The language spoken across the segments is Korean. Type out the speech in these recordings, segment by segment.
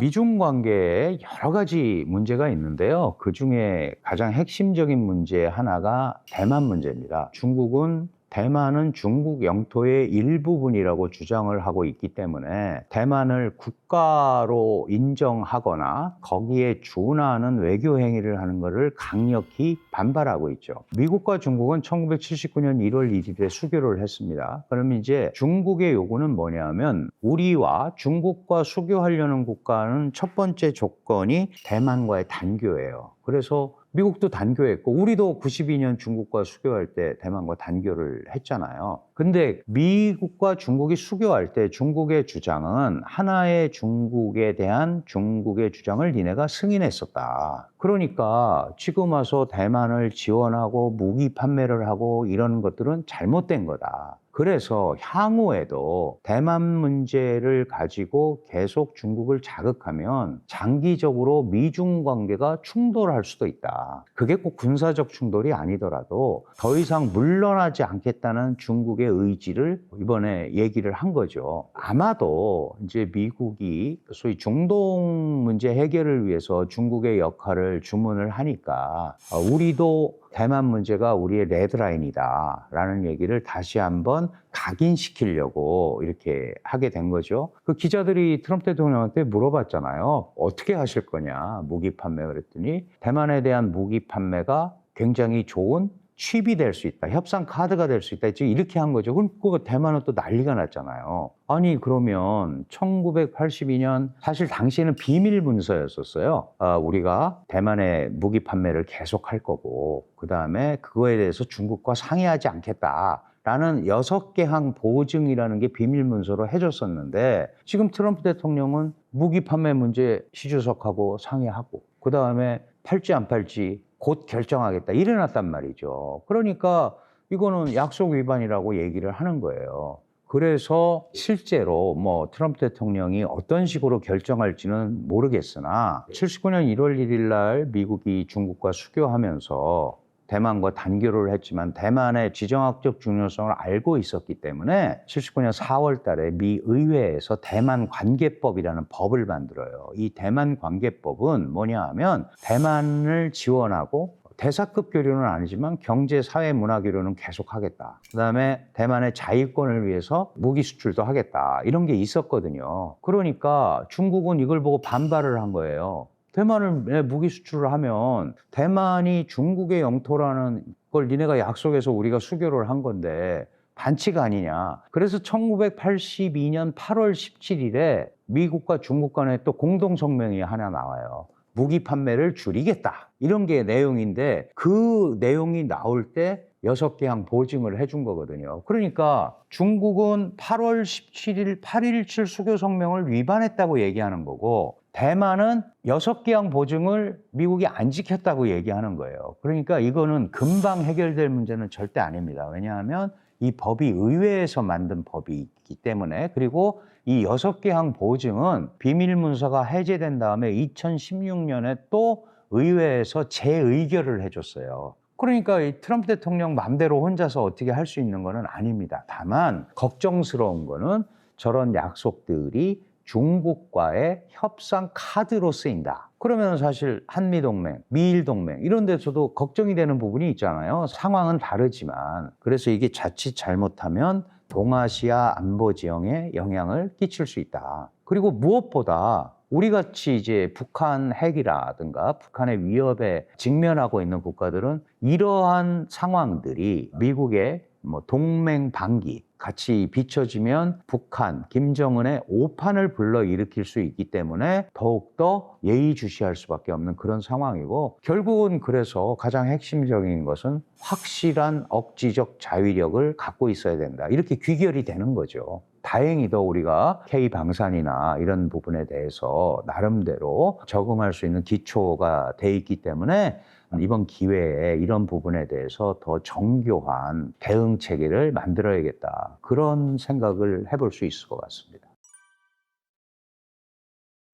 미중 관계에 여러 가지 문제가 있는데요. 그중에 가장 핵심적인 문제 하나가 대만 문제입니다. 중국은 대만은 중국 영토의 일부분이라고 주장을 하고 있기 때문에 대만을 국가로 인정하거나 거기에 준하는 외교 행위를 하는 것을 강력히 반발하고 있죠. 미국과 중국은 1979년 1월 1일에 수교를 했습니다. 그럼 이제 중국의 요구는 뭐냐면 우리와 중국과 수교하려는 국가는 첫 번째 조건이 대만과의 단교예요. 그래서 미국도 단교했고 우리도 92년 중국과 수교할 때 대만과 단교를 했잖아요. 근데 미국과 중국이 수교할 때 중국의 주장은 하나의 중국에 대한 중국의 주장을 니네가 승인했었다. 그러니까 지금 와서 대만을 지원하고 무기 판매를 하고 이런 것들은 잘못된 거다. 그래서 향후에도 대만 문제를 가지고 계속 중국을 자극하면 장기적으로 미중 관계가 충돌할 수도 있다. 그게 꼭 군사적 충돌이 아니더라도 더 이상 물러나지 않겠다는 중국의 의지를 이번에 얘기를 한 거죠. 아마도 이제 미국이 소위 중동 문제 해결을 위해서 중국의 역할을 주문을 하니까 우리도 대만 문제가 우리의 레드라인이다 라는 얘기를 다시 한번 각인시키려고 이렇게 하게 된 거죠. 그 기자들이 트럼프 대통령한테 물어봤잖아요. 어떻게 하실 거냐, 무기 판매. 그랬더니 대만에 대한 무기 판매가 굉장히 좋은 칩이 될 수 있다. 협상 카드가 될 수 있다. 지금 이렇게 한 거죠. 그럼 그거 대만은 또 난리가 났잖아요. 아니 그러면 1982년 사실 당시에는 비밀 문서였었어요. 우리가 대만의 무기 판매를 계속할 거고 그다음에 그거에 대해서 중국과 상의하지 않겠다. 라는 6개 항 보증이라는 게 비밀 문서로 해줬었는데 지금 트럼프 대통령은 무기 판매 문제 시주석하고 상의하고 그다음에 팔지 안 팔지 곧 결정하겠다 이래놨단 말이죠. 그러니까 이거는 약속 위반이라고 얘기를 하는 거예요. 그래서 실제로 뭐 트럼프 대통령이 어떤 식으로 결정할지는 모르겠으나 79년 1월 1일 날 미국이 중국과 수교하면서 대만과 단교를 했지만 대만의 지정학적 중요성을 알고 있었기 때문에 79년 4월 달에 미 의회에서 대만 관계법이라는 법을 만들어요. 이 대만 관계법은 뭐냐 하면 대만을 지원하고 대사급 교류는 아니지만 경제, 사회, 문화 교류는 계속하겠다. 그다음에 대만의 자유권을 위해서 무기 수출도 하겠다. 이런 게 있었거든요. 그러니까 중국은 이걸 보고 반발을 한 거예요. 대만을 무기 수출을 하면 대만이 중국의 영토라는 걸 니네가 약속해서 우리가 수교를 한 건데 반칙 아니냐. 그래서 1982년 8월 17일에 미국과 중국 간에 또 공동성명이 하나 나와요. 무기 판매를 줄이겠다. 이런 게 내용인데 그 내용이 나올 때 6개 항 보증을 해준 거거든요. 그러니까 중국은 8월 17일 8.17 수교 성명을 위반했다고 얘기하는 거고 대만은 6개 항 보증을 미국이 안 지켰다고 얘기하는 거예요. 그러니까 이거는 금방 해결될 문제는 절대 아닙니다. 왜냐하면 이 법이 의회에서 만든 법이기 때문에 그리고 이 6개 항 보증은 비밀 문서가 해제된 다음에 2016년에 또 의회에서 재의결을 해줬어요. 그러니까 이 트럼프 대통령 맘대로 혼자서 어떻게 할 수 있는 건 아닙니다. 다만 걱정스러운 거는 저런 약속들이 중국과의 협상 카드로 쓰인다. 그러면 사실 한미동맹, 미일동맹 이런 데서도 걱정이 되는 부분이 있잖아요. 상황은 다르지만. 그래서 이게 자칫 잘못하면 동아시아 안보 지형에 영향을 끼칠 수 있다. 그리고 무엇보다 우리같이 이제 북한 핵이라든가 북한의 위협에 직면하고 있는 국가들은 이러한 상황들이 미국의 동맹 방기 같이 비춰지면 북한, 김정은의 오판을 불러일으킬 수 있기 때문에 더욱더 예의주시할 수밖에 없는 그런 상황이고 결국은 그래서 가장 핵심적인 것은 확실한 억지적 자위력을 갖고 있어야 된다. 이렇게 귀결이 되는 거죠. 다행히도 우리가 K방산이나 이런 부분에 대해서 나름대로 적응할 수 있는 기초가 돼 있기 때문에 이번 기회에 이런 부분에 대해서 더 정교한 대응 체계를 만들어야겠다. 그런 생각을 해볼 수 있을 것 같습니다.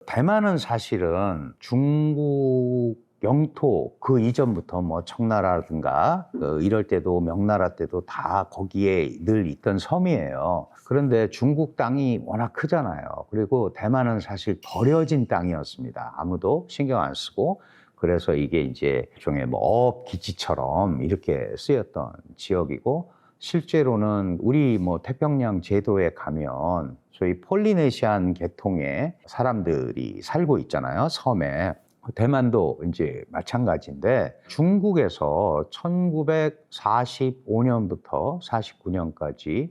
대만은 사실은 중국 영토 그 이전부터 뭐 청나라든가 이럴 때도 명나라 때도 다 거기에 늘 있던 섬이에요. 그런데 중국 땅이 워낙 크잖아요. 그리고 대만은 사실 버려진 땅이었습니다. 아무도 신경 안 쓰고. 그래서 이게 이제 일종의 뭐 어업기지처럼 이렇게 쓰였던 지역이고, 실제로는 우리 뭐 태평양 제도에 가면 소위 폴리네시안 계통의 사람들이 살고 있잖아요, 섬에. 대만도 이제 마찬가지인데, 중국에서 1945년부터 49년까지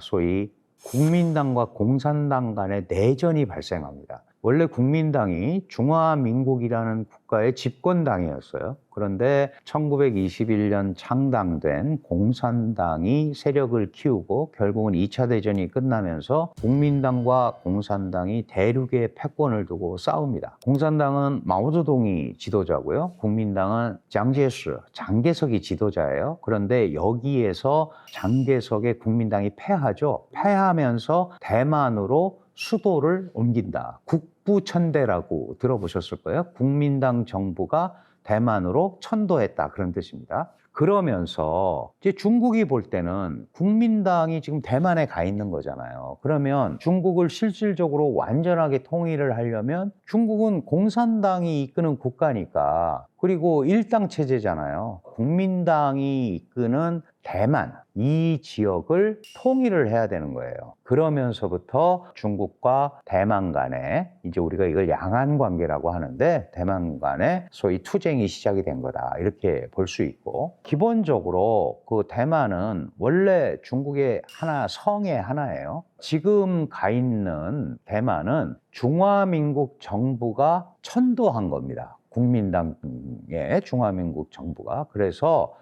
소위 국민당과 공산당 간의 내전이 발생합니다. 원래 국민당이 중화민국이라는 국가의 집권당이었어요. 그런데 1921년 창당된 공산당이 세력을 키우고 결국은 2차 대전이 끝나면서 국민당과 공산당이 대륙의 패권을 두고 싸웁니다. 공산당은 마오쩌둥이 지도자고요. 국민당은 장개석이 지도자예요. 그런데 여기에서 장개석의 국민당이 패하죠. 패하면서 대만으로 수도를 옮긴다. 국부천대라고 들어보셨을 거예요. 국민당 정부가 대만으로 천도했다, 그런 뜻입니다. 그러면서 이제 중국이 볼 때는 국민당이 지금 대만에 가 있는 거잖아요. 그러면 중국을 실질적으로 완전하게 통일을 하려면 중국은 공산당이 이끄는 국가니까, 그리고 일당 체제잖아요. 국민당이 이끄는 대만, 이 지역을 통일을 해야 되는 거예요. 그러면서부터 중국과 대만 간에, 이제 우리가 이걸 양안 관계라고 하는데, 대만 간에 소위 투쟁이 시작이 된 거다, 이렇게 볼 수 있고, 기본적으로 그 대만은 원래 중국의 성의 하나예요. 지금 가 있는 대만은 중화민국 정부가 천도한 겁니다. 국민당의 중화민국 정부가. 그래서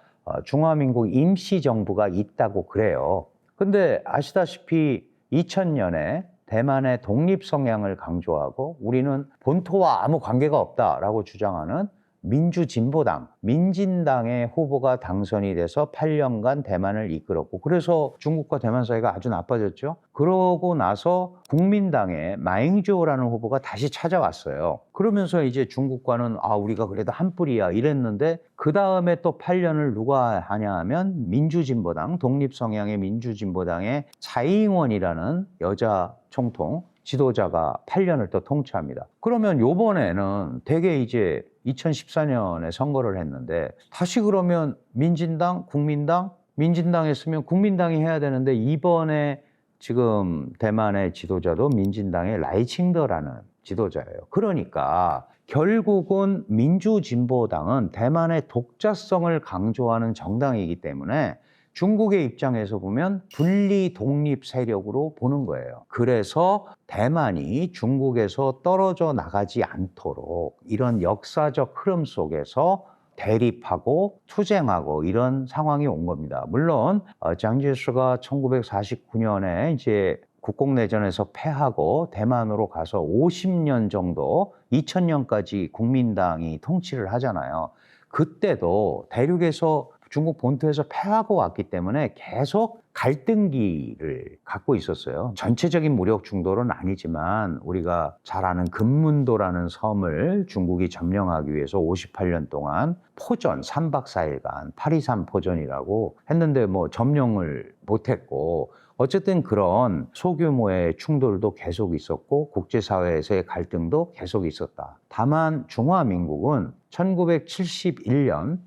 중화민국 임시정부가 있다고 그래요. 근데 아시다시피 2000년에 대만의 독립 성향을 강조하고 우리는 본토와 아무 관계가 없다라고 주장하는 민주진보당, 민진당의 후보가 당선이 돼서 8년간 대만을 이끌었고, 그래서 중국과 대만 사이가 아주 나빠졌죠. 그러고 나서 국민당의 마잉주오라는 후보가 다시 찾아왔어요. 그러면서 이제 중국과는 우리가 그래도 한 뿌리야 이랬는데, 그 다음에 또 8년을 누가 하냐 하면 민주진보당, 독립성향의 민주진보당의 차이잉원이라는 여자 총통 지도자가 8년을 또 통치합니다. 그러면 요번에는 되게 이제 2014년에 선거를 했는데, 다시 그러면 민진당, 국민당, 민진당 했으면 국민당이 해야 되는데, 이번에 지금 대만의 지도자도 민진당의 라이칭더라는 지도자예요. 그러니까 결국은 민주진보당은 대만의 독자성을 강조하는 정당이기 때문에 중국의 입장에서 보면 분리 독립 세력으로 보는 거예요. 그래서 대만이 중국에서 떨어져 나가지 않도록 이런 역사적 흐름 속에서 대립하고 투쟁하고 이런 상황이 온 겁니다. 물론 장제스가 1949년에 이제 국공내전에서 패하고 대만으로 가서 50년 정도, 2000년까지 국민당이 통치를 하잖아요. 그때도 대륙에서, 중국 본토에서 패하고 왔기 때문에 계속 갈등기를 갖고 있었어요. 전체적인 무력 중도는 아니지만 우리가 잘 아는 금문도라는 섬을 중국이 점령하기 위해서 58년 동안 포전 3박 4일간 8.23 포전이라고 했는데 뭐 점령을 못했고, 어쨌든 그런 소규모의 충돌도 계속 있었고 국제사회에서의 갈등도 계속 있었다. 다만 중화민국은 1971년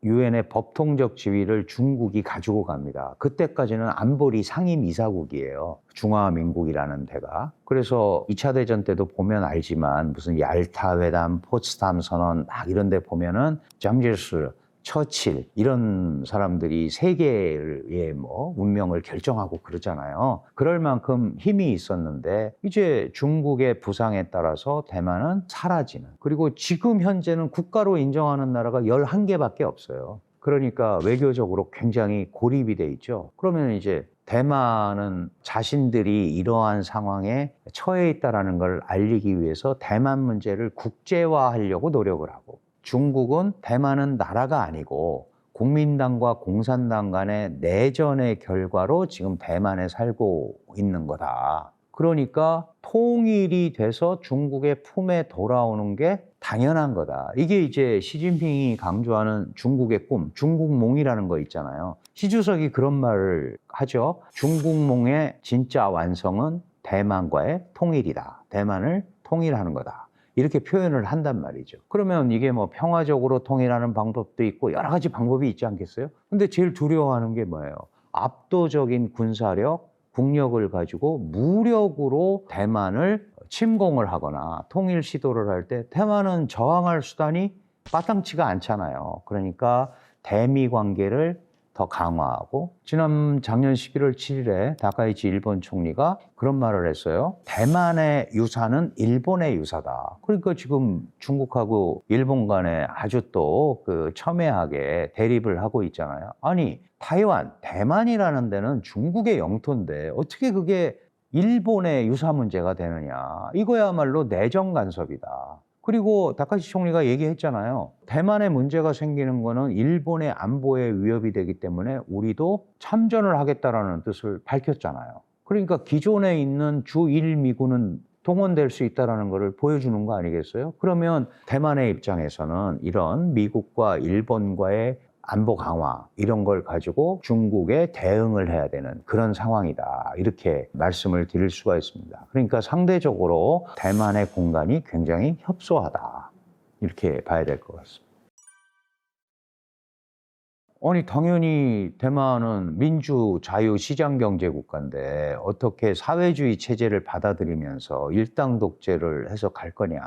유엔의 법통적 지위를 중국이 가지고 갑니다. 그때까지는 안보리 상임이사국이에요. 중화민국이라는 데가. 그래서 2차 대전 때도 보면 알지만 무슨 얄타 회담, 포츠담 선언 막 이런 데 보면은 장제스, 처칠 이런 사람들이 세계의 운명을 결정하고 그러잖아요. 그럴 만큼 힘이 있었는데 이제 중국의 부상에 따라서 대만은 사라지는, 그리고 지금 현재는 국가로 인정하는 나라가 11개밖에 없어요. 그러니까 외교적으로 굉장히 고립이 돼 있죠. 그러면 이제 대만은 자신들이 이러한 상황에 처해 있다는 걸 알리기 위해서 대만 문제를 국제화하려고 노력을 하고, 중국은 대만은 나라가 아니고 국민당과 공산당 간의 내전의 결과로 지금 대만에 살고 있는 거다. 그러니까 통일이 돼서 중국의 품에 돌아오는 게 당연한 거다. 이게 이제 시진핑이 강조하는 중국의 꿈, 중국몽이라는 거 있잖아요. 시 주석이 그런 말을 하죠. 중국몽의 진짜 완성은 대만과의 통일이다. 대만을 통일하는 거다. 이렇게 표현을 한단 말이죠. 그러면 이게 뭐 평화적으로 통일하는 방법도 있고 여러 가지 방법이 있지 않겠어요? 근데 제일 두려워하는 게 뭐예요? 압도적인 군사력, 국력을 가지고 무력으로 대만을 침공을 하거나 통일 시도를 할 때 대만은 저항할 수단이 마땅치가 않잖아요. 그러니까 대미 관계를 더 강화하고 작년 11월 7일에 다카이치 일본 총리가 그런 말을 했어요. 대만의 유사는 일본의 유사다. 그러니까 지금 중국하고 일본 간에 아주 또 그 첨예하게 대립을 하고 있잖아요. 아니, 타이완, 대만이라는 데는 중국의 영토인데 어떻게 그게 일본의 유사 문제가 되느냐. 이거야말로 내정 간섭이다. 그리고 다카시 총리가 얘기했잖아요. 대만에 문제가 생기는 거는 일본의 안보에 위협이 되기 때문에 우리도 참전을 하겠다라는 뜻을 밝혔잖아요. 그러니까 기존에 있는 주1미군은 동원될 수 있다는 것을 보여주는 거 아니겠어요? 그러면 대만의 입장에서는 이런 미국과 일본과의 안보 강화 이런 걸 가지고 중국에 대응을 해야 되는 그런 상황이다. 이렇게 말씀을 드릴 수가 있습니다. 그러니까 상대적으로 대만의 공간이 굉장히 협소하다. 이렇게 봐야 될 것 같습니다. 아니, 당연히 대만은 민주 자유 시장 경제 국가인데 어떻게 사회주의 체제를 받아들이면서 일당 독재를 해서 갈 거냐.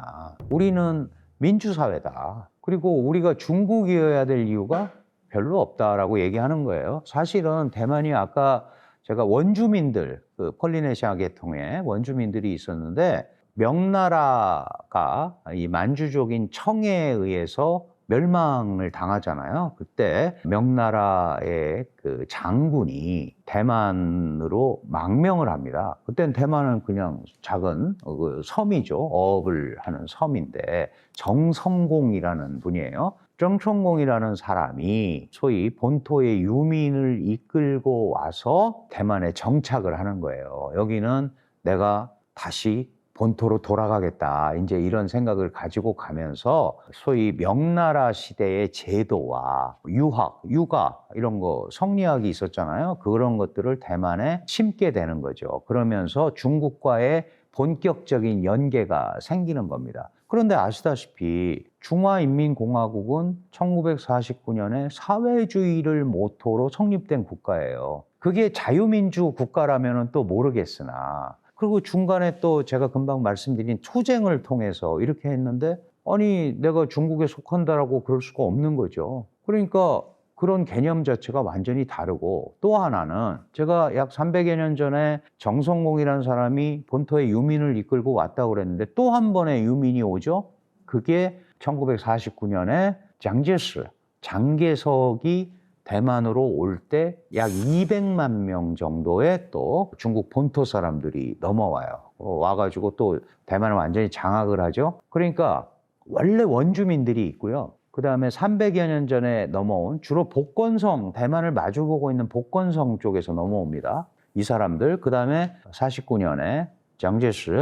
우리는 민주사회다. 그리고 우리가 중국이어야 될 이유가 별로 없다라고 얘기하는 거예요. 사실은 대만이 아까 제가 원주민들, 그 폴리네시아 계통의 원주민들이 있었는데 명나라가 이 만주족인 청에 의해서 멸망을 당하잖아요. 그때 명나라의 그 장군이 대만으로 망명을 합니다. 그땐 대만은 그냥 작은 그 섬이죠. 어업을 하는 섬인데 정성공이라는 분이에요. 정성공이라는 사람이 소위 본토의 유민을 이끌고 와서 대만에 정착을 하는 거예요. 여기는 내가 다시 본토로 돌아가겠다. 이제 이런 생각을 가지고 가면서 소위 명나라 시대의 제도와 유학, 육아 이런 거 성리학이 있었잖아요. 그런 것들을 대만에 심게 되는 거죠. 그러면서 중국과의 본격적인 연계가 생기는 겁니다. 그런데 아시다시피 중화인민공화국은 1949년에 사회주의를 모토로 성립된 국가예요. 그게 자유민주 국가라면 또 모르겠으나 그리고 중간에 또 제가 금방 말씀드린 투쟁을 통해서 이렇게 했는데 아니 내가 중국에 속한다라고 그럴 수가 없는 거죠. 그러니까 그런 개념 자체가 완전히 다르고 또 하나는 제가 약 300여 년 전에 정성공이라는 사람이 본토의 유민을 이끌고 왔다고 그랬는데 또 한 번의 유민이 오죠. 그게 1949년에 장제석이 대만으로 올 때 약 200만 명 정도의 또 중국 본토 사람들이 넘어와요. 와가지고 또 대만을 완전히 장악을 하죠. 그러니까 원래 원주민들이 있고요. 그 다음에 300여 년 전에 넘어온 주로 복건성, 대만을 마주보고 있는 복건성 쪽에서 넘어옵니다. 이 사람들, 그 다음에 49년에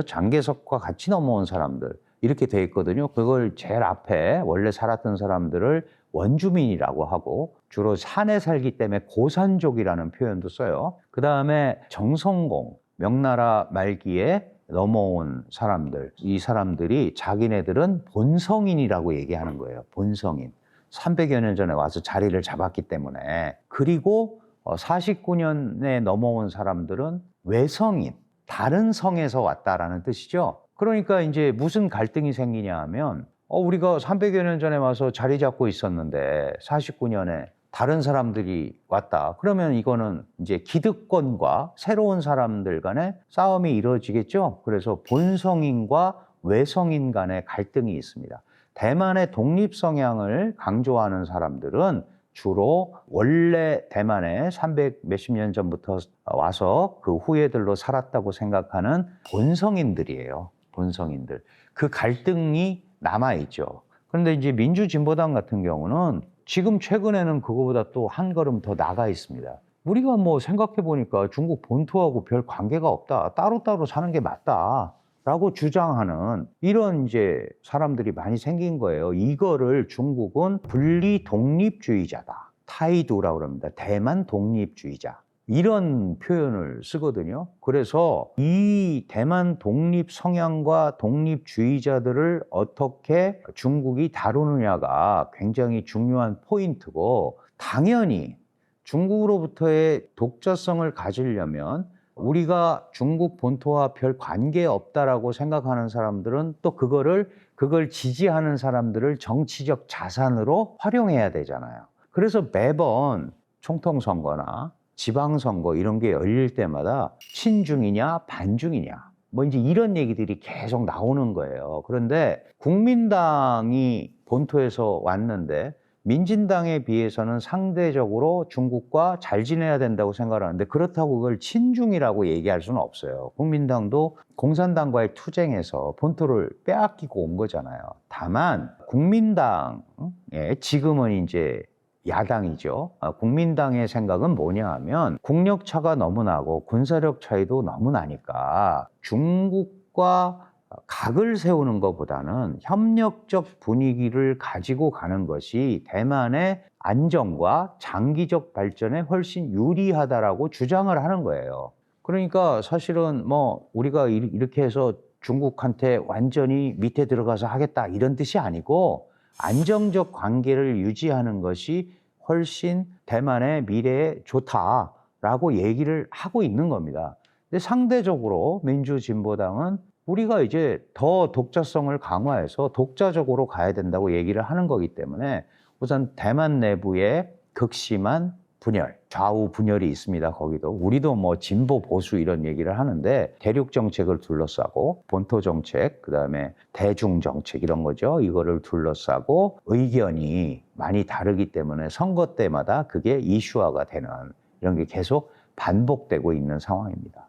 장제석과 같이 넘어온 사람들 이렇게 돼 있거든요. 그걸 제일 앞에 원래 살았던 사람들을 원주민이라고 하고 주로 산에 살기 때문에 고산족이라는 표현도 써요. 그 다음에 정성공, 명나라 말기에 넘어온 사람들, 이 사람들이 자기네들은 본성인이라고 얘기하는 거예요. 본성인. 300여 년 전에 와서 자리를 잡았기 때문에. 그리고 49년에 넘어온 사람들은 외성인, 다른 성에서 왔다라는 뜻이죠. 그러니까 이제 무슨 갈등이 생기냐 하면 우리가 300여 년 전에 와서 자리 잡고 있었는데 49년에 다른 사람들이 왔다. 그러면 이거는 이제 기득권과 새로운 사람들 간의 싸움이 이루어지겠죠. 그래서 본성인과 외성인 간의 갈등이 있습니다. 대만의 독립 성향을 강조하는 사람들은 주로 원래 대만에 300 몇십 년 전부터 와서 그 후예들로 살았다고 생각하는 본성인들이에요. 본성인들. 그 갈등이 남아있죠. 그런데 이제 민주진보당 같은 경우는 지금 최근에는 그거보다 또 한 걸음 더 나가 있습니다. 우리가 뭐 생각해 보니까 중국 본토하고 별 관계가 없다. 따로따로 사는 게 맞다. 라고 주장하는 이런 이제 사람들이 많이 생긴 거예요. 이거를 중국은 분리 독립주의자다. 타이두라고 그럽니다. 대만 독립주의자. 이런 표현을 쓰거든요. 그래서 이 대만 독립 성향과 독립주의자들을 어떻게 중국이 다루느냐가 굉장히 중요한 포인트고, 당연히 중국으로부터의 독자성을 가지려면 우리가 중국 본토와 별 관계 없다라고 생각하는 사람들은 또 그걸 지지하는 사람들을 정치적 자산으로 활용해야 되잖아요. 그래서 매번 총통 선거나 지방선거 이런 게 열릴 때마다 친중이냐 반중이냐 뭐 이제 이런 얘기들이 계속 나오는 거예요. 그런데 국민당이 본토에서 왔는데 민진당에 비해서는 상대적으로 중국과 잘 지내야 된다고 생각하는데, 그렇다고 그걸 친중이라고 얘기할 수는 없어요. 국민당도 공산당과의 투쟁에서 본토를 빼앗기고 온 거잖아요. 다만 국민당에 지금은 이제 야당이죠. 국민당의 생각은 뭐냐 하면 국력 차가 너무 나고 군사력 차이도 너무 나니까 중국과 각을 세우는 것보다는 협력적 분위기를 가지고 가는 것이 대만의 안정과 장기적 발전에 훨씬 유리하다라고 주장을 하는 거예요. 그러니까 사실은 뭐 우리가 이렇게 해서 중국한테 완전히 밑에 들어가서 하겠다 이런 뜻이 아니고, 안정적 관계를 유지하는 것이 훨씬 대만의 미래에 좋다라고 얘기를 하고 있는 겁니다. 근데 상대적으로 민주진보당은 우리가 이제 더 독자성을 강화해서 독자적으로 가야 된다고 얘기를 하는 거기 때문에 우선 대만 내부에 극심한 분열, 좌우 분열이 있습니다. 거기도 우리도 뭐 진보 보수 이런 얘기를 하는데, 대륙 정책을 둘러싸고 본토 정책, 그다음에 대중 정책 이런 거죠. 이거를 둘러싸고 의견이 많이 다르기 때문에 선거 때마다 그게 이슈화가 되는 이런 게 계속 반복되고 있는 상황입니다.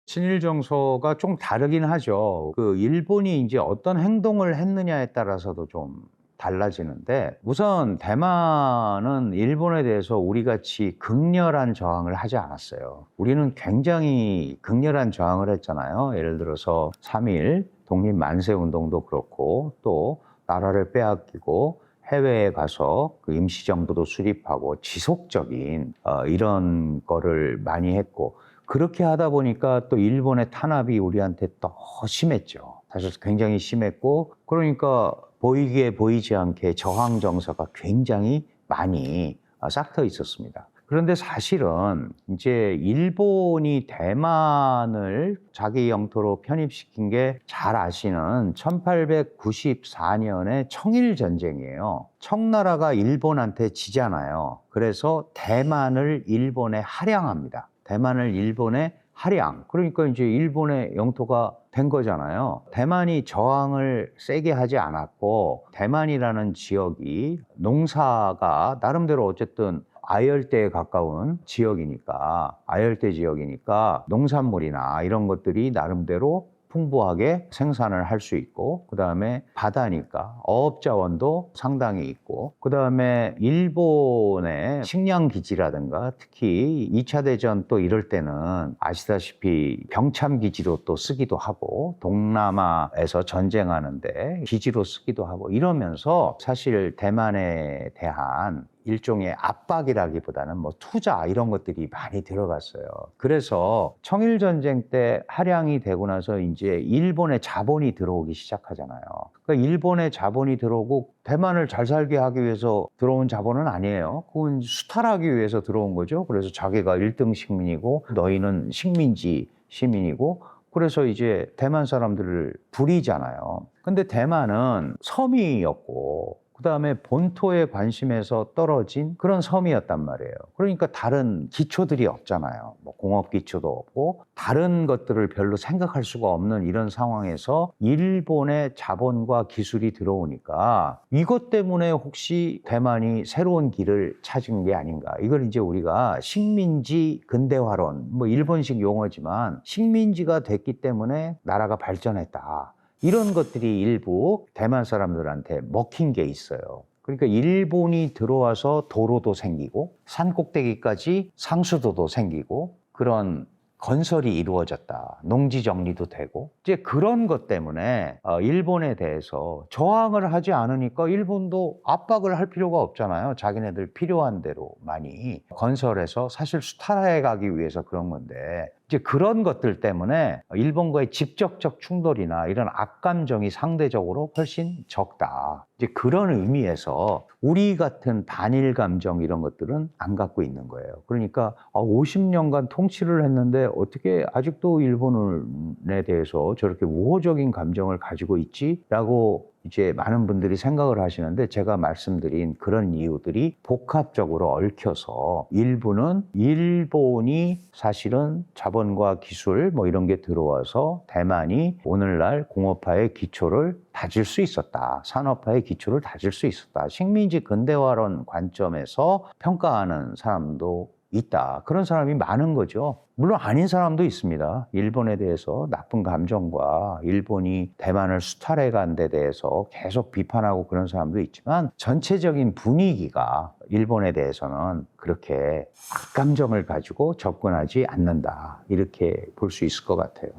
친일 정서가 좀 다르긴 하죠. 그 일본이 이제 어떤 행동을 했느냐에 따라서도 좀 달라지는데, 우선 대만은 일본에 대해서 우리 같이 극렬한 저항을 하지 않았어요. 우리는 굉장히 극렬한 저항을 했잖아요. 예를 들어서 3.1 독립 만세 운동도 그렇고, 또 나라를 빼앗기고 해외에 가서 그 임시정부도 수립하고 지속적인 이런 거를 많이 했고, 그렇게 하다 보니까 또 일본의 탄압이 우리한테 더 심했죠. 사실 굉장히 심했고, 그러니까 보이게 보이지 않게 저항 정서가 굉장히 많이 싹터 있었습니다. 그런데 사실은 이제 일본이 대만을 자기 영토로 편입시킨 게 잘 아시는 1894년의 청일전쟁이에요. 청나라가 일본한테 지잖아요. 그래서 대만을 일본에 할양합니다. 대만을 일본에 할양. 그러니까 이제 일본의 영토가 된 거잖아요. 대만이 저항을 세게 하지 않았고, 대만이라는 지역이 농사가 나름대로 어쨌든 아열대에 가까운 지역이니까, 아열대 지역이니까 농산물이나 이런 것들이 나름대로 풍부하게 생산을 할 수 있고, 그다음에 바다니까 어업 자원도 상당히 있고, 그다음에 일본의 식량 기지라든가 특히 2차 대전 또 이럴 때는 아시다시피 병참 기지로 또 쓰기도 하고, 동남아에서 전쟁하는데 기지로 쓰기도 하고, 이러면서 사실 대만에 대한 일종의 압박이라기보다는 뭐 투자 이런 것들이 많이 들어갔어요. 그래서 청일전쟁 때 할양이 되고 나서 이제 일본의 자본이 들어오기 시작하잖아요. 그러니까 일본의 자본이 들어오고, 대만을 잘 살게 하기 위해서 들어온 자본은 아니에요. 그건 수탈하기 위해서 들어온 거죠. 그래서 자기가 1등 식민이고 너희는 식민지 시민이고, 그래서 이제 대만 사람들을 부리잖아요. 근데 대만은 섬이었고, 그다음에 본토에 관심에서 떨어진 그런 섬이었단 말이에요. 그러니까 다른 기초들이 없잖아요. 뭐 공업 기초도 없고 다른 것들을 별로 생각할 수가 없는 이런 상황에서 일본의 자본과 기술이 들어오니까, 이것 때문에 혹시 대만이 새로운 길을 찾은 게 아닌가. 이걸 이제 우리가 식민지 근대화론, 뭐 일본식 용어지만 식민지가 됐기 때문에 나라가 발전했다. 이런 것들이 일부 대만 사람들한테 먹힌 게 있어요. 그러니까 일본이 들어와서 도로도 생기고 산 꼭대기까지 상수도도 생기고 그런 건설이 이루어졌다. 농지 정리도 되고 이제 그런 것 때문에 일본에 대해서 저항을 하지 않으니까 일본도 압박을 할 필요가 없잖아요. 자기네들 필요한 대로 많이 건설해서 사실 수탈해 가기 위해서 그런 건데 이제 그런 것들 때문에 일본과의 직접적 충돌이나 이런 악감정이 상대적으로 훨씬 적다. 이제 그런 의미에서 우리 같은 반일 감정 이런 것들은 안 갖고 있는 거예요. 그러니까 50년간 통치를 했는데 어떻게 아직도 일본에 대해서 저렇게 우호적인 감정을 가지고 있지라고 이제 많은 분들이 생각을 하시는데 제가 말씀드린 그런 이유들이 복합적으로 얽혀서 일부는 일본이 사실은 자본과 기술 뭐 이런 게 들어와서 대만이 오늘날 공업화의 기초를 다질 수 있었다. 산업화의 기초를 다질 수 있었다. 식민지 근대화론 관점에서 평가하는 사람도 있다. 그런 사람이 많은 거죠. 물론 아닌 사람도 있습니다. 일본에 대해서 나쁜 감정과 일본이 대만을 수탈해 간 데 대해서 계속 비판하고 그런 사람도 있지만 전체적인 분위기가 일본에 대해서는 그렇게 악감정을 가지고 접근하지 않는다. 이렇게 볼 수 있을 것 같아요.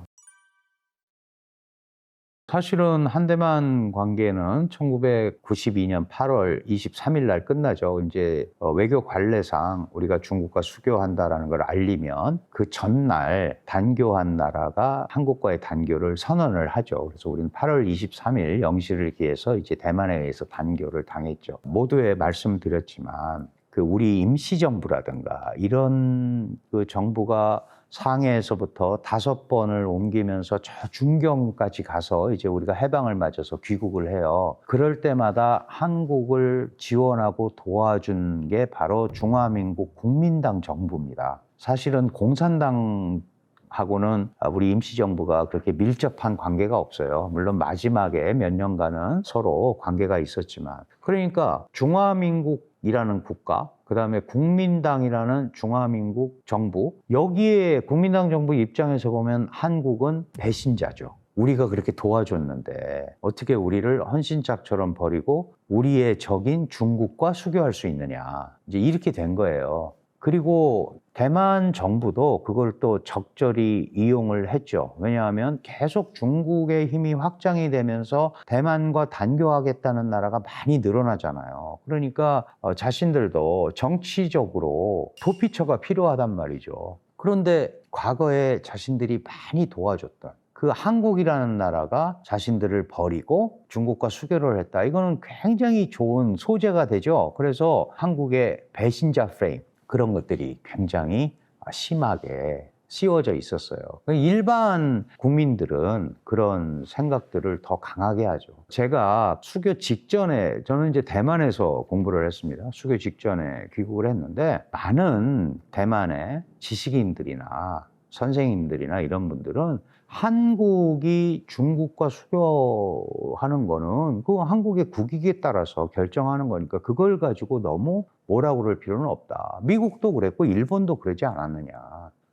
사실은 한대만 관계는 1992년 8월 23일 날 끝나죠. 이제 외교 관례상 우리가 중국과 수교한다라는 걸 알리면 그 전날 단교한 나라가 한국과의 단교를 선언을 하죠. 그래서 우리는 8월 23일 영시를 기해서 이제 대만에 의해서 단교를 당했죠. 모두에 말씀드렸지만 그 우리 임시정부라든가 이런 그 정부가 상해에서부터 5번을 옮기면서 저 중경까지 가서 이제 우리가 해방을 맞아서 귀국을 해요. 그럴 때마다 한국을 지원하고 도와준 게 바로 중화민국 국민당 정부입니다. 사실은 공산당 하고는 우리 임시정부가 그렇게 밀접한 관계가 없어요. 물론 마지막에 몇 년간은 서로 관계가 있었지만. 그러니까 중화민국이라는 국가, 그다음에 국민당이라는 중화민국 정부, 여기에 국민당 정부 입장에서 보면 한국은 배신자죠. 우리가 그렇게 도와줬는데 어떻게 우리를 헌신짝처럼 버리고 우리의 적인 중국과 수교할 수 있느냐. 이제 이렇게 된 거예요. 그리고 대만 정부도 그걸 또 적절히 이용을 했죠. 왜냐하면 계속 중국의 힘이 확장이 되면서 대만과 단교하겠다는 나라가 많이 늘어나잖아요. 그러니까 자신들도 정치적으로 도피처가 필요하단 말이죠. 그런데 과거에 자신들이 많이 도와줬던 그 한국이라는 나라가 자신들을 버리고 중국과 수교를 했다. 이거는 굉장히 좋은 소재가 되죠. 그래서 한국의 배신자 프레임, 그런 것들이 굉장히 심하게 씌워져 있었어요. 일반 국민들은 그런 생각들을 더 강하게 하죠. 제가 수교 직전에, 저는 이제 대만에서 공부를 했습니다. 수교 직전에 귀국을 했는데 많은 대만의 지식인들이나 선생님들이나 이런 분들은 한국이 중국과 수교하는 거는 그 한국의 국익에 따라서 결정하는 거니까 그걸 가지고 너무 뭐라고 그럴 필요는 없다. 미국도 그랬고 일본도 그러지 않았느냐.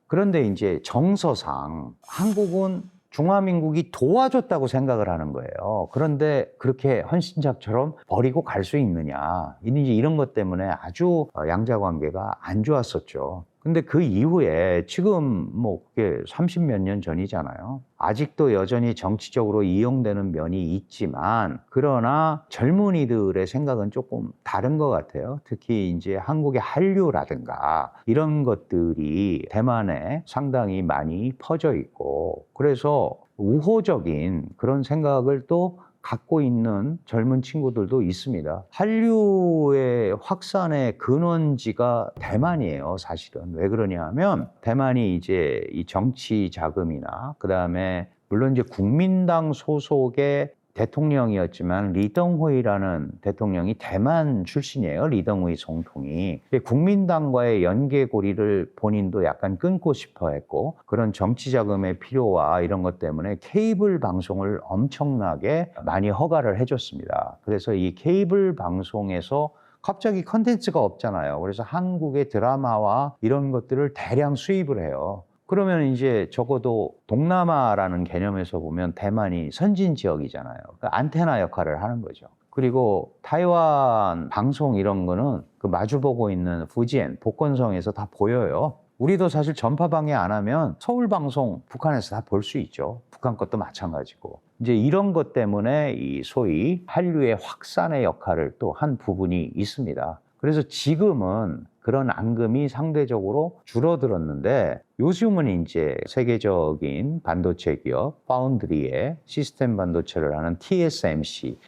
그런데 이제 정서상 한국은 중화민국이 도와줬다고 생각을 하는 거예요. 그런데 그렇게 헌신작처럼 버리고 갈 수 있느냐. 이제 이런 것 때문에 아주 양자 관계가 안 좋았었죠. 근데 그 이후에 지금 뭐 그게 30몇 년 전이잖아요. 아직도 여전히 정치적으로 이용되는 면이 있지만 그러나 젊은이들의 생각은 조금 다른 것 같아요. 특히 이제 한국의 한류라든가 이런 것들이 대만에 상당히 많이 퍼져 있고 그래서 우호적인 그런 생각을 또 갖고 있는 젊은 친구들도 있습니다. 한류의 확산의 근원지가 대만이에요, 사실은. 왜 그러냐 하면 대만이 이제 이 정치 자금이나 그다음에 물론 이제 국민당 소속의 대통령이었지만 리덩호이라는 대통령이 대만 출신이에요. 리덩호이总统이. 국민당과의 연계고리를 본인도 약간 끊고 싶어 했고 그런 정치 자금의 필요와 이런 것 때문에 케이블 방송을 엄청나게 많이 허가를 해줬습니다. 그래서 이 케이블 방송에서 갑자기 컨텐츠가 없잖아요. 그래서 한국의 드라마와 이런 것들을 대량 수입을 해요. 그러면 이제 적어도 동남아라는 개념에서 보면 대만이 선진 지역이잖아요. 그러니까 안테나 역할을 하는 거죠. 그리고 타이완 방송 이런 거는 그 마주보고 있는 후지엔, 복건성에서 다 보여요. 우리도 사실 전파 방해 안 하면 서울 방송 북한에서 다 볼 수 있죠. 북한 것도 마찬가지고. 이제 이런 것 때문에 이 소위 한류의 확산의 역할을 또 한 부분이 있습니다. 그래서 지금은 그런 앙금이 상대적으로 줄어들었는데 요즘은 이제 세계적인 반도체 기업 파운드리의 시스템 반도체를 하는 TSMC,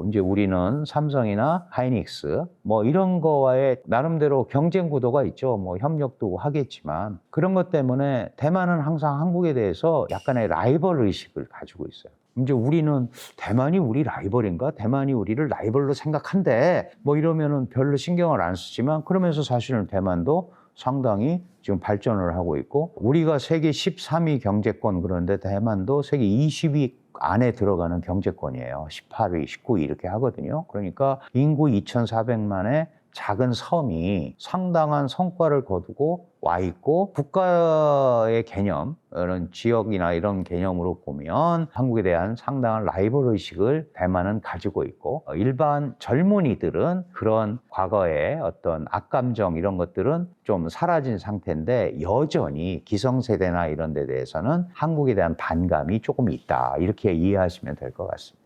이제 우리는 삼성이나 하이닉스 뭐 이런 거와의 나름대로 경쟁 구도가 있죠. 뭐 협력도 하겠지만 그런 것 때문에 대만은 항상 한국에 대해서 약간의 라이벌 의식을 가지고 있어요. 이제 우리는 대만이 우리 라이벌인가? 대만이 우리를 라이벌로 생각한대. 뭐 이러면은 별로 신경을 안 쓰지만 그러면서 사실은 대만도 상당히 지금 발전을 하고 있고 우리가 세계 13위 경제권 그런데 대만도 세계 20위 안에 들어가는 경제권이에요. 18위, 19위 이렇게 하거든요. 그러니까 인구 2,400만의 작은 섬이 상당한 성과를 거두고 와 있고 국가의 개념, 이런 지역이나 이런 개념으로 보면 한국에 대한 상당한 라이벌 의식을 대만은 가지고 있고 일반 젊은이들은 그런 과거의 어떤 악감정 이런 것들은 좀 사라진 상태인데 여전히 기성세대나 이런 데 대해서는 한국에 대한 반감이 조금 있다. 이렇게 이해하시면 될 것 같습니다.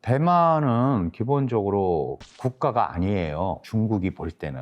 대만은 기본적으로 국가가 아니에요. 중국이 볼 때는.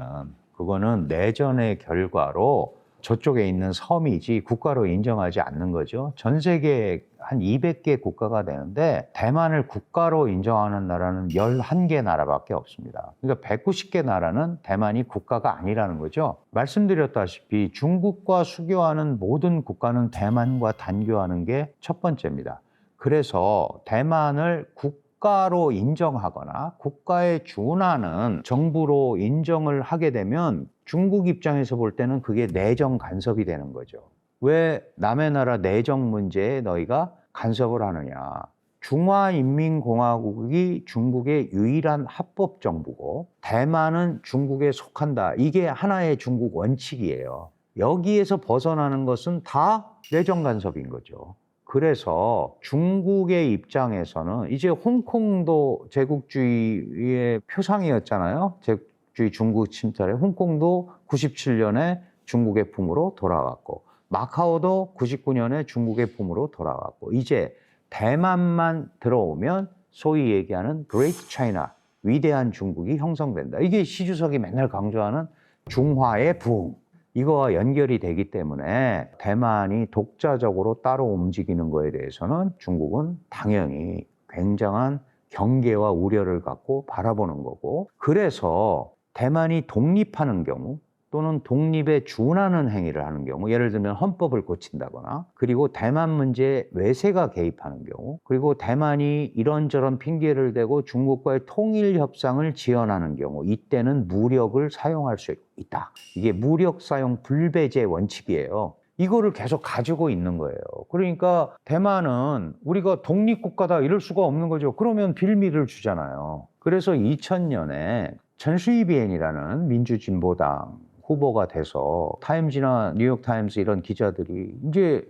그거는 내전의 결과로 저쪽에 있는 섬이지 국가로 인정하지 않는 거죠. 전 세계에 한 200개 국가가 되는데 대만을 국가로 인정하는 나라는 11개 나라밖에 없습니다. 그러니까 190개 나라는 대만이 국가가 아니라는 거죠. 말씀드렸다시피 중국과 수교하는 모든 국가는 대만과 단교하는 게 첫 번째입니다. 그래서 대만을 국가로 인정하거나 국가에 준하는 정부로 인정을 하게 되면 중국 입장에서 볼 때는 그게 내정 간섭이 되는 거죠. 왜 남의 나라 내정 문제에 너희가 간섭을 하느냐. 중화인민공화국이 중국의 유일한 합법 정부고 대만은 중국에 속한다. 이게 하나의 중국 원칙이에요. 여기에서 벗어나는 것은 다 내정 간섭인 거죠. 그래서 중국의 입장에서는 이제 홍콩도 제국주의의 표상이었잖아요. 제국주의 중국 침탈에 홍콩도 97년에 중국의 품으로 돌아갔고 마카오도 99년에 중국의 품으로 돌아갔고 이제 대만만 들어오면 소위 얘기하는 Great China, 위대한 중국이 형성된다. 이게 시주석이 맨날 강조하는 중화의 부흥. 이거와 연결이 되기 때문에 대만이 독자적으로 따로 움직이는 거에 대해서는 중국은 당연히 굉장한 경계와 우려를 갖고 바라보는 거고 그래서 대만이 독립하는 경우 또는 독립에 준하는 행위를 하는 경우 예를 들면 헌법을 고친다거나 그리고 대만 문제에 외세가 개입하는 경우 그리고 대만이 이런저런 핑계를 대고 중국과의 통일 협상을 지연하는 경우 이때는 무력을 사용할 수 있다. 이게 무력 사용 불배제 원칙이에요. 이거를 계속 가지고 있는 거예요. 그러니까 대만은 우리가 독립국가다 이럴 수가 없는 거죠. 그러면 빌미를 주잖아요. 그래서 2000년에 전슈이비엔이라는 민주진보당 후보가 돼서 타임지나 뉴욕타임스 이런 기자들이 이제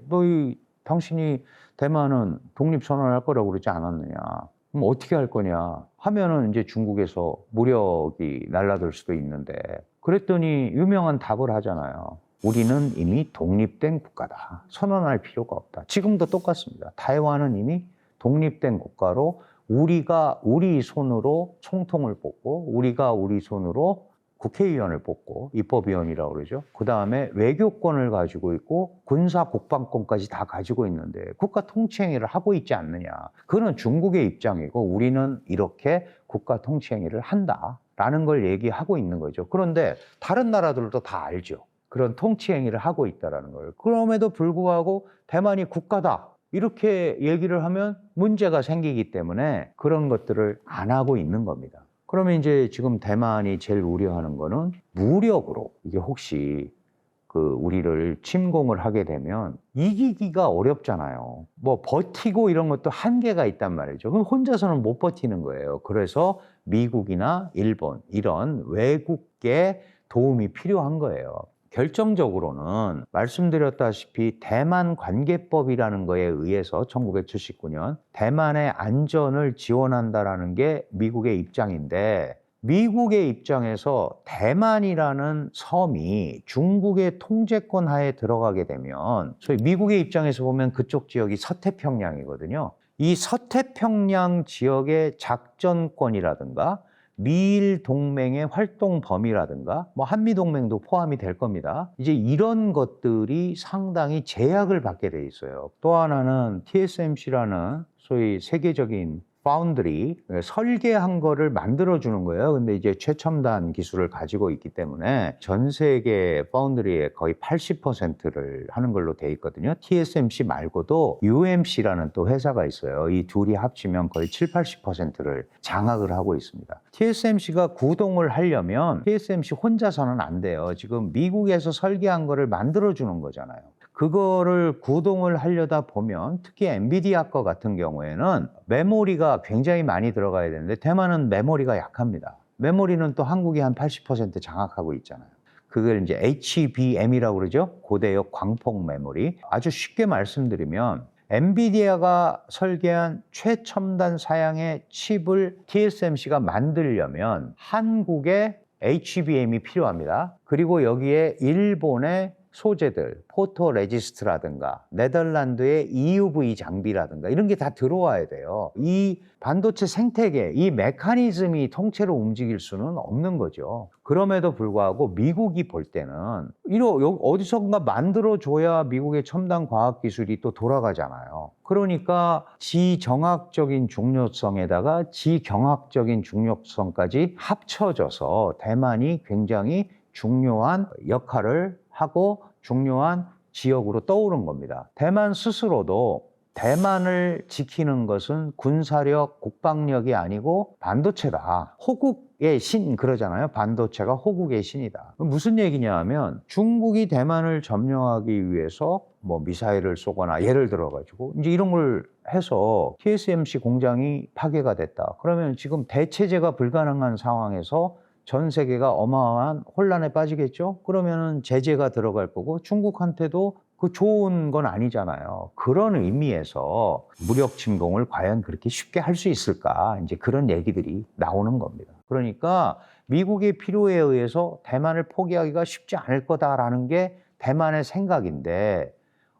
당신이 대만은 독립선언할 거라고 그러지 않았느냐. 그럼 어떻게 할 거냐 하면은 이제 중국에서 무력이 날라들 수도 있는데 그랬더니 유명한 답을 하잖아요. 우리는 이미 독립된 국가다. 선언할 필요가 없다. 지금도 똑같습니다. 타이완은 이미 독립된 국가로 우리가 우리 손으로 총통을 뽑고 우리가 우리 손으로 국회의원을 뽑고 입법위원이라고 그러죠. 그 다음에 외교권을 가지고 있고 군사 국방권까지 다 가지고 있는데 국가 통치행위를 하고 있지 않느냐. 그건 중국의 입장이고 우리는 이렇게 국가 통치행위를 한다라는 걸 얘기하고 있는 거죠. 그런데 다른 나라들도 다 알죠. 그런 통치행위를 하고 있다는 걸. 그럼에도 불구하고 대만이 국가다. 이렇게 얘기를 하면 문제가 생기기 때문에 그런 것들을 안 하고 있는 겁니다. 그러면 이제 지금 대만이 제일 우려하는 거는 무력으로 이게 혹시 우리를 침공을 하게 되면 이기기가 어렵잖아요. 뭐 버티고 이런 것도 한계가 있단 말이죠. 그럼 혼자서는 못 버티는 거예요. 그래서 미국이나 일본 이런 외국계 도움이 필요한 거예요. 결정적으로는 말씀드렸다시피 대만 관계법이라는 거에 의해서 1979년 대만의 안전을 지원한다라는 게 미국의 입장인데, 미국의 입장에서 대만이라는 섬이 중국의 통제권 하에 들어가게 되면, 소위 미국의 입장에서 보면 그쪽 지역이 서태평양이거든요. 이 서태평양 지역의 작전권이라든가 미일 동맹의 활동 범위라든가 뭐 한미 동맹도 포함이 될 겁니다. 이제 이런 것들이 상당히 제약을 받게 돼 있어요. 또 하나는 TSMC라는 소위 세계적인 파운드리, 설계한 거를 만들어주는 거예요. 근데 이제 최첨단 기술을 가지고 있기 때문에 전 세계 파운드리의 거의 80%를 하는 걸로 돼 있거든요. TSMC 말고도 UMC라는 또 회사가 있어요. 이 둘이 합치면 거의 70~80%를 장악을 하고 있습니다. TSMC가 구동을 하려면 TSMC 혼자서는 안 돼요. 지금 미국에서 설계한 거를 만들어주는 거잖아요. 그거를 구동을 하려다 보면 특히 엔비디아 거 같은 경우에는 메모리가 굉장히 많이 들어가야 되는데 대만은 메모리가 약합니다. 메모리는 또 한국이 한 80% 장악하고 있잖아요. 그걸 이제 HBM이라고 그러죠. 고대역 광폭 메모리. 아주 쉽게 말씀드리면 엔비디아가 설계한 최첨단 사양의 칩을 TSMC가 만들려면 한국에 HBM이 필요합니다. 그리고 여기에 일본의 소재들, 포토 레지스트라든가 네덜란드의 EUV 장비라든가 이런 게 다 들어와야 돼요. 이 반도체 생태계, 이 메커니즘이 통째로 움직일 수는 없는 거죠. 그럼에도 불구하고 미국이 볼 때는 어디선가 만들어줘야 미국의 첨단 과학기술이 또 돌아가잖아요. 그러니까 지정학적인 중요성에다가 지경학적인 중요성까지 합쳐져서 대만이 굉장히 중요한 역할을 하고 중요한 지역으로 떠오른 겁니다. 대만 스스로도 대만을 지키는 것은 군사력, 국방력이 아니고 반도체다. 호국의 신 그러잖아요. 반도체가 호국의 신이다. 무슨 얘기냐 하면 중국이 대만을 점령하기 위해서 뭐 미사일을 쏘거나 예를 들어가지고 이제 이런 걸 해서 TSMC 공장이 파괴가 됐다. 그러면 지금 대체제가 불가능한 상황에서 전 세계가 어마어마한 혼란에 빠지겠죠? 그러면은 제재가 들어갈 거고 중국한테도 그 좋은 건 아니잖아요. 그런 의미에서 무력 침공을 과연 그렇게 쉽게 할 수 있을까? 이제 그런 얘기들이 나오는 겁니다. 그러니까 미국의 필요에 의해서 대만을 포기하기가 쉽지 않을 거다라는 게 대만의 생각인데,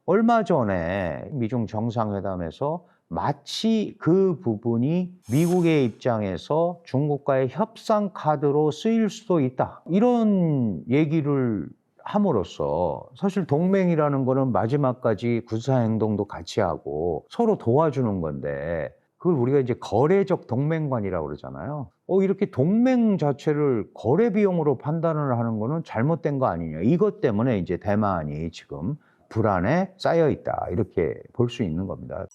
얼마 전에 미중 정상회담에서 마치 그 부분이 미국의 입장에서 중국과의 협상 카드로 쓰일 수도 있다. 이런 얘기를 함으로써 사실 동맹이라는 거는 마지막까지 군사행동도 같이 하고 서로 도와주는 건데 그걸 우리가 이제 거래적 동맹관이라고 그러잖아요. 이렇게 동맹 자체를 거래 비용으로 판단을 하는 거는 잘못된 거 아니냐. 이것 때문에 이제 대만이 지금 불안에 쌓여 있다. 이렇게 볼 수 있는 겁니다.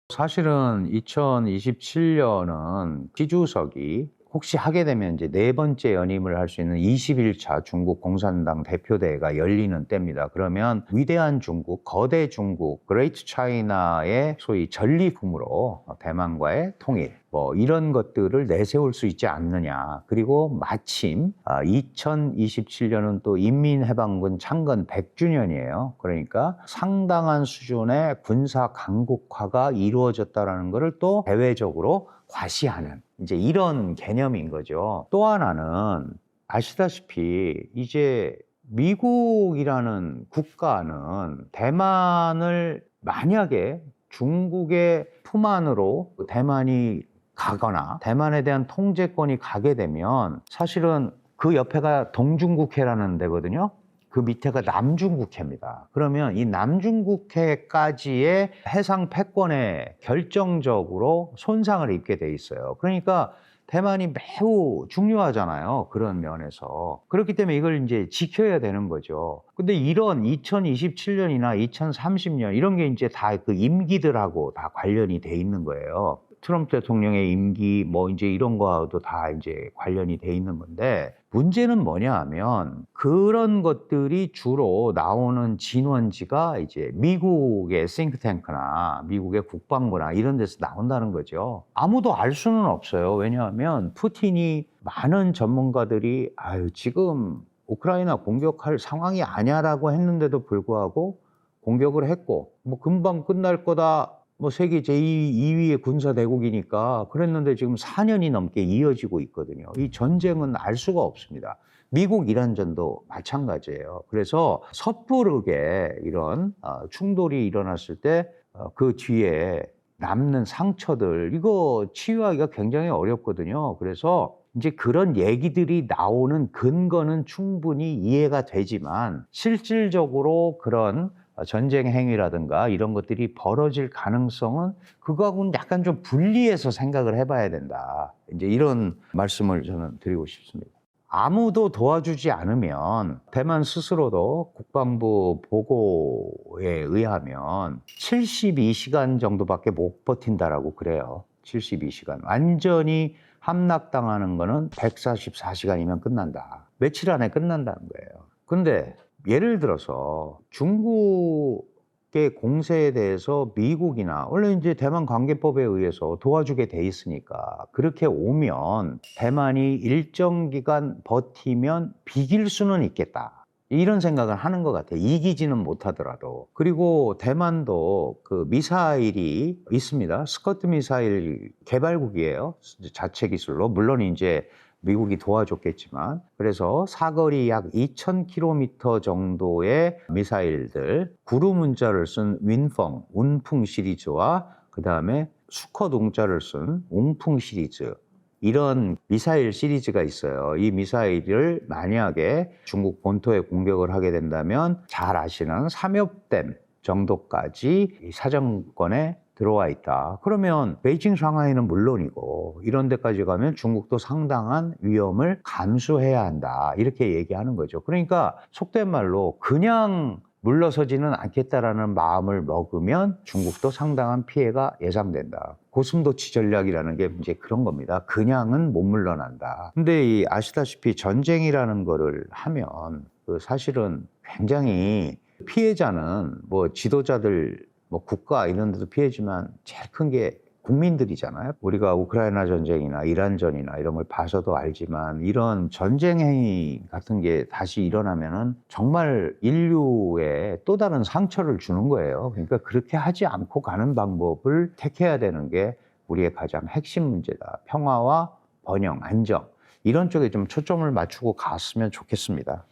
사실은 2027년은 시 주석이 혹시 하게 되면 이제 네 번째 연임을 할 수 있는 21차 중국 공산당 대표대회가 열리는 때입니다. 그러면 위대한 중국, 거대 중국, 그레이트 차이나의 소위 전리품으로 대만과의 통일, 뭐 이런 것들을 내세울 수 있지 않느냐. 그리고 마침 2027년은 또 인민해방군 창건 100주년이에요. 그러니까 상당한 수준의 군사 강국화가 이루어졌다는 것을 또 대외적으로 과시하는 이제 이런 개념인 거죠. 또 하나는 아시다시피 이제 미국이라는 국가는 대만을 만약에 중국의 품 안으로 대만이 가거나 대만에 대한 통제권이 가게 되면 사실은 그 옆에가 동중국해라는 데거든요. 그 밑에가 남중국해입니다. 그러면 이 남중국해까지의 해상 패권에 결정적으로 손상을 입게 돼 있어요. 그러니까 대만이 매우 중요하잖아요. 그런 면에서. 그렇기 때문에 이걸 이제 지켜야 되는 거죠. 근데 이런 2027년이나 2030년 이런 게 이제 다 그 임기들하고 다 관련이 돼 있는 거예요. 트럼프 대통령의 임기 뭐 이제 이런 거하고도 다 이제 관련이 돼 있는 건데, 문제는 뭐냐 하면 그런 것들이 주로 나오는 진원지가 이제 미국의 싱크탱크나 미국의 국방부나 이런 데서 나온다는 거죠. 아무도 알 수는 없어요. 왜냐하면 푸틴이 많은 전문가들이 지금 우크라이나 공격할 상황이 아니야라고 했는데도 불구하고 공격을 했고, 뭐 금방 끝날 거다. 뭐 세계 제2위의 군사 대국이니까 그랬는데 지금 4년이 넘게 이어지고 있거든요. 이 전쟁은 알 수가 없습니다. 미국 이란전도 마찬가지예요. 그래서 섣부르게 이런 충돌이 일어났을 때 그 뒤에 남는 상처들 이거 치유하기가 굉장히 어렵거든요. 그래서 이제 그런 얘기들이 나오는 근거는 충분히 이해가 되지만 실질적으로 그런 전쟁 행위라든가 이런 것들이 벌어질 가능성은 그거하고는 약간 좀 분리해서 생각을 해봐야 된다. 이제 이런 말씀을 저는 드리고 싶습니다. 아무도 도와주지 않으면 대만 스스로도 국방부 보고에 의하면 72시간 정도밖에 못 버틴다라고 그래요. 72시간. 완전히 함락당하는 거는 144시간이면 끝난다. 며칠 안에 끝난다는 거예요. 근데 예를 들어서 중국의 공세에 대해서 미국이나 원래 이제 대만 관계법에 의해서 도와주게 돼 있으니까 그렇게 오면 대만이 일정 기간 버티면 비길 수는 있겠다. 이런 생각을 하는 것 같아요. 이기지는 못하더라도. 그리고 대만도 그 미사일이 있습니다. 스커트 미사일 개발국이에요. 자체 기술로. 물론 이제 미국이 도와줬겠지만, 그래서 사거리 약 2,000km 정도의 미사일들, 구름 문자를 쓴 윈펑, 운풍 시리즈와 그 다음에 수컷 웅자를 쓴 웅풍 시리즈, 이런 미사일 시리즈가 있어요. 이 미사일을 만약에 중국 본토에 공격을 하게 된다면 잘 아시는 삼엽댐 정도까지 이 사정권에 들어와 있다. 그러면 베이징, 상하이는 물론이고 이런 데까지 가면 중국도 상당한 위험을 감수해야 한다. 이렇게 얘기하는 거죠. 그러니까 속된 말로 그냥 물러서지는 않겠다라는 마음을 먹으면 중국도 상당한 피해가 예상된다. 고슴도치 전략이라는 게 이제 그런 겁니다. 그냥은 못 물러난다. 근데 아시다시피 전쟁이라는 거를 하면 사실은 굉장히 피해자는 뭐 지도자들 뭐 국가 이런 데도 피해지만 제일 큰 게 국민들이잖아요. 우리가 우크라이나 전쟁이나 이란전이나 이런 걸 봐서도 알지만 이런 전쟁 행위 같은 게 다시 일어나면은 정말 인류에 또 다른 상처를 주는 거예요. 그러니까 그렇게 하지 않고 가는 방법을 택해야 되는 게 우리의 가장 핵심 문제다. 평화와 번영, 안정 이런 쪽에 좀 초점을 맞추고 갔으면 좋겠습니다.